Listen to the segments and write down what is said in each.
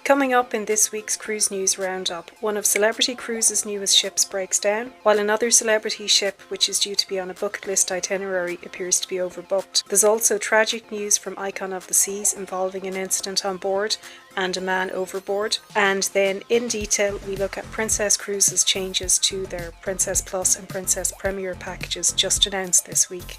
Coming up in this week's Cruise News Roundup, one of Celebrity Cruises' newest ships breaks down, while another celebrity ship, which is due to be on a bucket list itinerary, appears to be overbooked. There's also tragic news from Icon of the Seas involving an incident on board and a man overboard. And then in detail, we look at Princess Cruises' changes to their Princess Plus and Princess Premier packages just announced this week.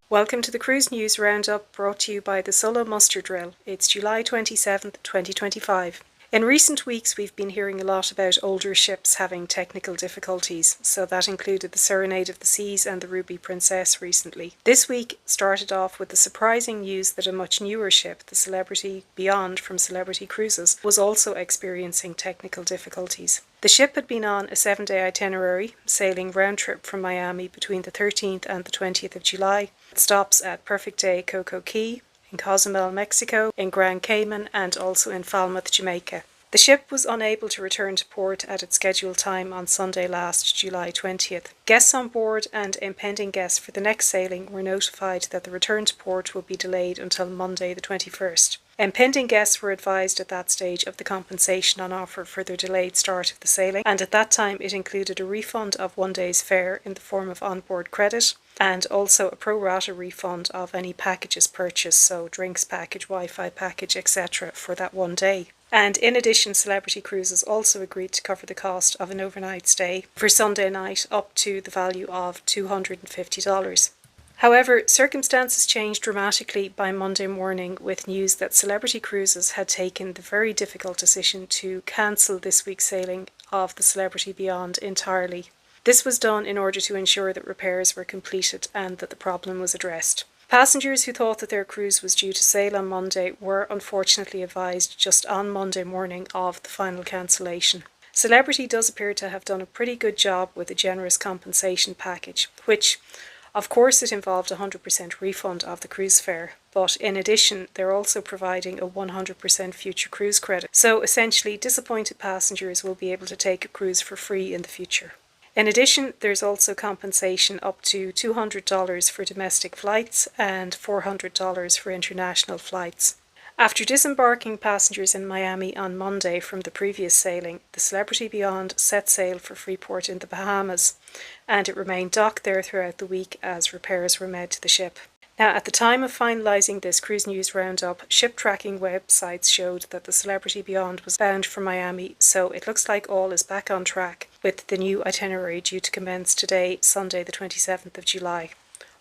Welcome to the Cruise News Roundup, brought to you by the Solo Muster Drill. It's July 27th, 2025. In recent weeks, we've been hearing a lot about older ships having technical difficulties, so that included the Serenade of the Seas and the Ruby Princess recently. This week started off with the surprising news that a much newer ship, the Celebrity Beyond from Celebrity Cruises, was also experiencing technical difficulties. The ship had been on a 7-day itinerary, sailing round trip from Miami between the 13th and the 20th of July. It stops at Perfect Day Coco Cay, in Cozumel, Mexico, in Grand Cayman, and also in Falmouth, Jamaica. The ship was unable to return to port at its scheduled time on Sunday last, July 20th. Guests on board and impending guests for the next sailing were notified that the return to port would be delayed until Monday the 21st. Impending guests were advised at that stage of the compensation on offer for their delayed start of the sailing, and at that time it included a refund of 1 day's fare in the form of onboard credit, and also a pro rata refund of any packages purchased, so drinks package, Wi-Fi package, etc. for that 1 day. And in addition, Celebrity Cruises also agreed to cover the cost of an overnight stay for Sunday night up to the value of $250. However, circumstances changed dramatically by Monday morning with news that Celebrity Cruises had taken the very difficult decision to cancel this week's sailing of the Celebrity Beyond entirely. This was done in order to ensure that repairs were completed and that the problem was addressed. Passengers who thought that their cruise was due to sail on Monday were unfortunately advised just on Monday morning of the final cancellation. Celebrity does appear to have done a pretty good job with a generous compensation package, which, of course, it involved a 100% refund of the cruise fare, but in addition, they're also providing a 100% future cruise credit. So essentially, disappointed passengers will be able to take a cruise for free in the future. In addition, there's also compensation up to $200 for domestic flights and $400 for international flights. After disembarking passengers in Miami on Monday from the previous sailing, the Celebrity Beyond set sail for Freeport in the Bahamas, and it remained docked there throughout the week as repairs were made to the ship. Now, at the time of finalising this Cruise News Roundup, ship tracking websites showed that the Celebrity Beyond was bound for Miami, so it looks like all is back on track with the new itinerary due to commence today, Sunday the 27th of July.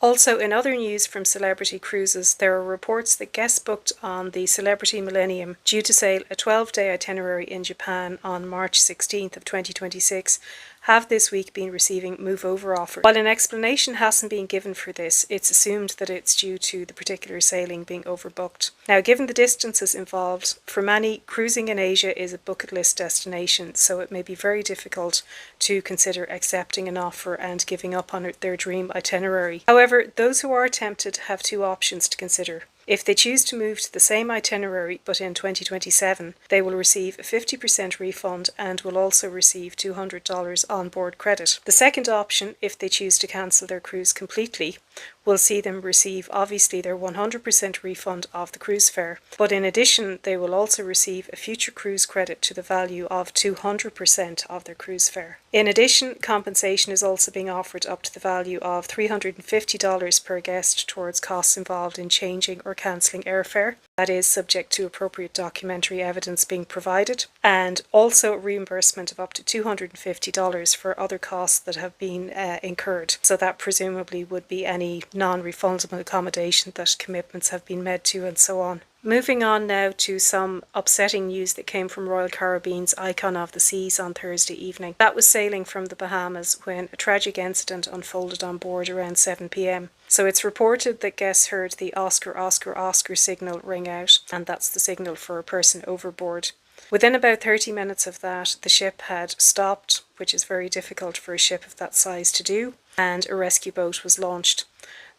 Also, in other news from Celebrity Cruises, there are reports that guests booked on the Celebrity Millennium, due to sail a 12-day itinerary in Japan on March 16th of 2026, have this week been receiving move-over offers. While an explanation hasn't been given for this, it's assumed that it's due to the particular sailing being overbooked. Now, given the distances involved, for many, cruising in Asia is a bucket list destination, so it may be very difficult to consider accepting an offer and giving up on their dream itinerary. However, those who are tempted have two options to consider. If they choose to move to the same itinerary but in 2027, they will receive a 50% refund and will also receive $200 onboard credit. The second option, if they choose to cancel their cruise completely, will see them receive obviously their 100% refund of the cruise fare, but in addition they will also receive a future cruise credit to the value of 200% of their cruise fare. In addition, compensation is also being offered up to the value of $350 per guest towards costs involved in changing or cancelling airfare. That is subject to appropriate documentary evidence being provided, and also reimbursement of up to $250 for other costs that have been incurred. So that presumably would be any non-refundable accommodation that commitments have been made to and so on. Moving on now to some upsetting news that came from Royal Caribbean's Icon of the Seas on Thursday evening. That was sailing from the Bahamas when a tragic incident unfolded on board around 7 p.m. So it's reported that guests heard the Oscar, Oscar, Oscar signal ring out, and that's the signal for a person overboard. Within about 30 minutes of that, the ship had stopped, which is very difficult for a ship of that size to do, and a rescue boat was launched.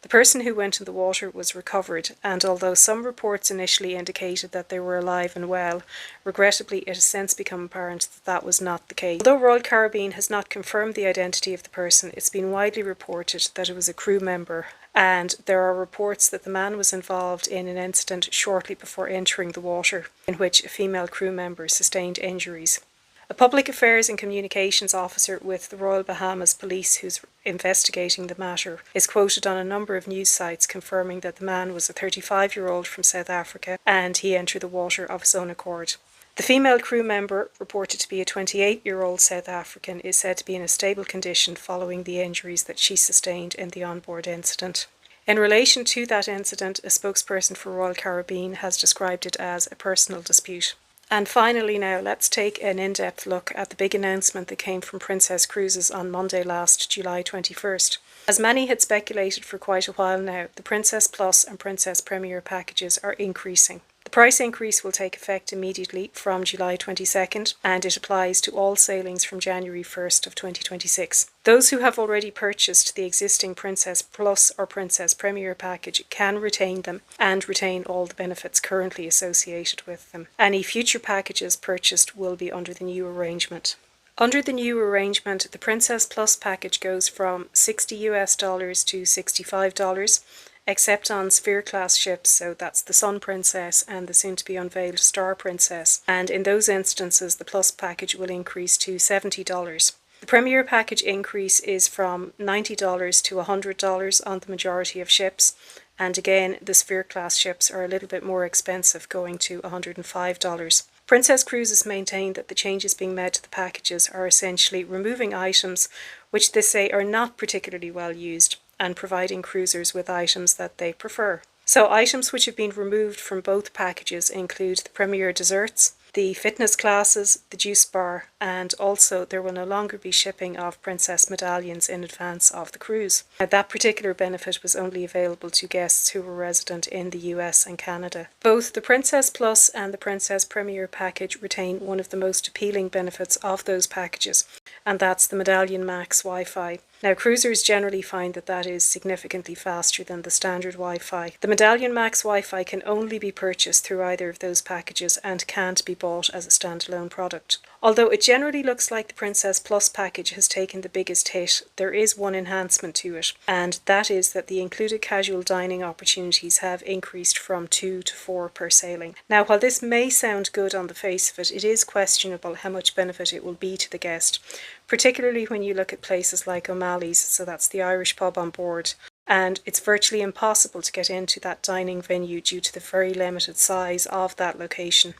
The person who went in the water was recovered, and although some reports initially indicated that they were alive and well, regrettably it has since become apparent that that was not the case. Although Royal Caribbean has not confirmed the identity of the person, it's been widely reported that it was a crew member, and there are reports that the man was involved in an incident shortly before entering the water, in which a female crew member sustained injuries. A public affairs and communications officer with the Royal Bahamas Police, who's investigating the matter, is quoted on a number of news sites confirming that the man was a 35-year-old from South Africa and he entered the water of his own accord. The female crew member, reported to be a 28-year-old South African, is said to be in a stable condition following the injuries that she sustained in the onboard incident. In relation to that incident, a spokesperson for Royal Caribbean has described it as a personal dispute. And finally now, let's take an in-depth look at the big announcement that came from Princess Cruises on Monday last, July 21st. As many had speculated for quite a while now, the Princess Plus and Princess Premier packages are increasing. The price increase will take effect immediately from July 22nd, and it applies to all sailings from January 1st of 2026. Those who have already purchased the existing Princess Plus or Princess Premier package can retain them and retain all the benefits currently associated with them. Any future packages purchased will be under the new arrangement. Under the new arrangement, the Princess Plus package goes from $60 to $65, except on Sphere class ships, so that's the Sun Princess and the soon to be unveiled Star Princess, and in those instances the Plus package will increase to $70. The Premier package increase is from $90 to $100 on the majority of ships, and again the Sphere class ships are a little bit more expensive, going to $105. Princess Cruises maintain that the changes being made to the packages are essentially removing items which they say are not particularly well used, and providing cruisers with items that they prefer. So items which have been removed from both packages include the Premier desserts, the fitness classes, the juice bar, and also there will no longer be shipping of Princess medallions in advance of the cruise. Now, that particular benefit was only available to guests who were resident in the US and Canada. Both the Princess Plus and the Princess Premier package retain one of the most appealing benefits of those packages, and that's the Medallion Max Wi-Fi. Now, cruisers generally find that that is significantly faster than the standard Wi-Fi. The Medallion Max Wi-Fi can only be purchased through either of those packages and can't be bought as a standalone product. Although it generally looks like the Princess Plus package has taken the biggest hit, there is one enhancement to it, and that is that the included casual dining opportunities have increased from 2 to 4 per sailing. Now, while this may sound good on the face of it, it is questionable how much benefit it will be to the guest, particularly when you look at places like O'Malley's, so that's the Irish pub on board, and it's virtually impossible to get into that dining venue due to the very limited size of that location.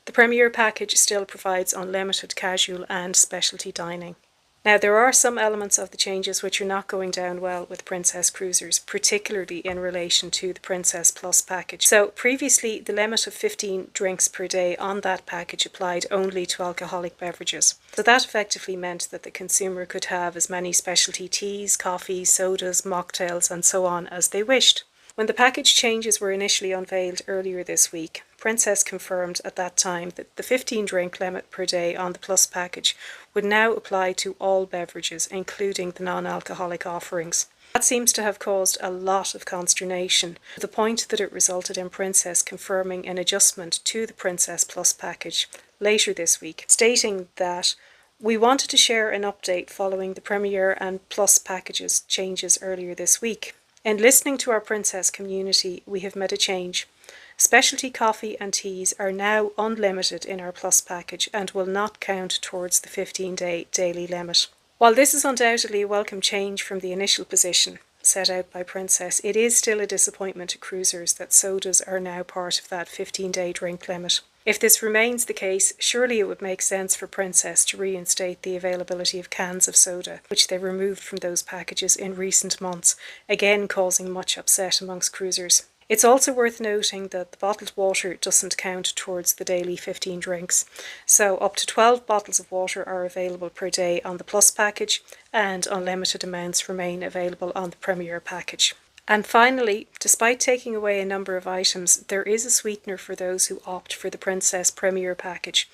The Premier package still provides unlimited casual and specialty dining. Now, there are some elements of the changes which are not going down well with Princess Cruisers, particularly in relation to the Princess Plus package. So previously, the limit of 15 drinks per day on that package applied only to alcoholic beverages. So that effectively meant that the consumer could have as many specialty teas, coffees, sodas, mocktails and so on as they wished. When the package changes were initially unveiled earlier this week, Princess confirmed at that time that the 15 drink limit per day on the Plus package would now apply to all beverages, including the non-alcoholic offerings. That seems to have caused a lot of consternation, to the point that it resulted in Princess confirming an adjustment to the Princess Plus package later this week, stating that we wanted to share an update following the Premier and Plus packages changes earlier this week. In listening to our Princess community, we have made a change. Specialty coffee and teas are now unlimited in our Plus package and will not count towards the 15-day daily limit. While this is undoubtedly a welcome change from the initial position set out by Princess, it is still a disappointment to cruisers that sodas are now part of that 15-day drink limit. If this remains the case, surely it would make sense for Princess to reinstate the availability of cans of soda, which they removed from those packages in recent months, again causing much upset amongst cruisers. It's also worth noting that the bottled water doesn't count towards the daily 15 drinks, so up to 12 bottles of water are available per day on the Plus package, and unlimited amounts remain available on the Premier package. And finally, despite taking away a number of items, there is a sweetener for those who opt for the Princess Premier package.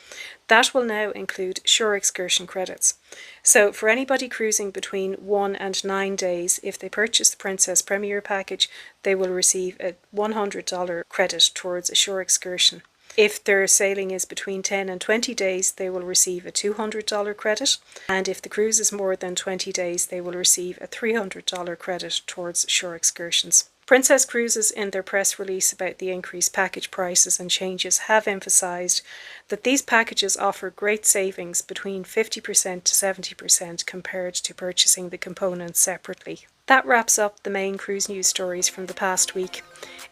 That will now include shore excursion credits. So for anybody cruising between 1 and 9 days, if they purchase the Princess Premier package, they will receive a $100 credit towards a shore excursion. If their sailing is between 10 and 20 days, they will receive a $200 credit, and if the cruise is more than 20 days, they will receive a $300 credit towards shore excursions. Princess Cruises, in their press release about the increased package prices and changes, have emphasised that these packages offer great savings between 50% to 70% compared to purchasing the components separately. That wraps up the main cruise news stories from the past week.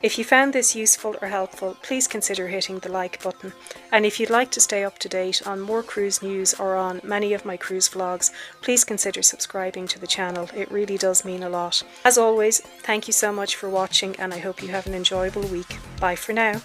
If you found this useful or helpful, please consider hitting the like button. And if you'd like to stay up to date on more cruise news or on many of my cruise vlogs, please consider subscribing to the channel. It really does mean a lot. As always, thank you so much for watching, and I hope you have an enjoyable week. Bye for now.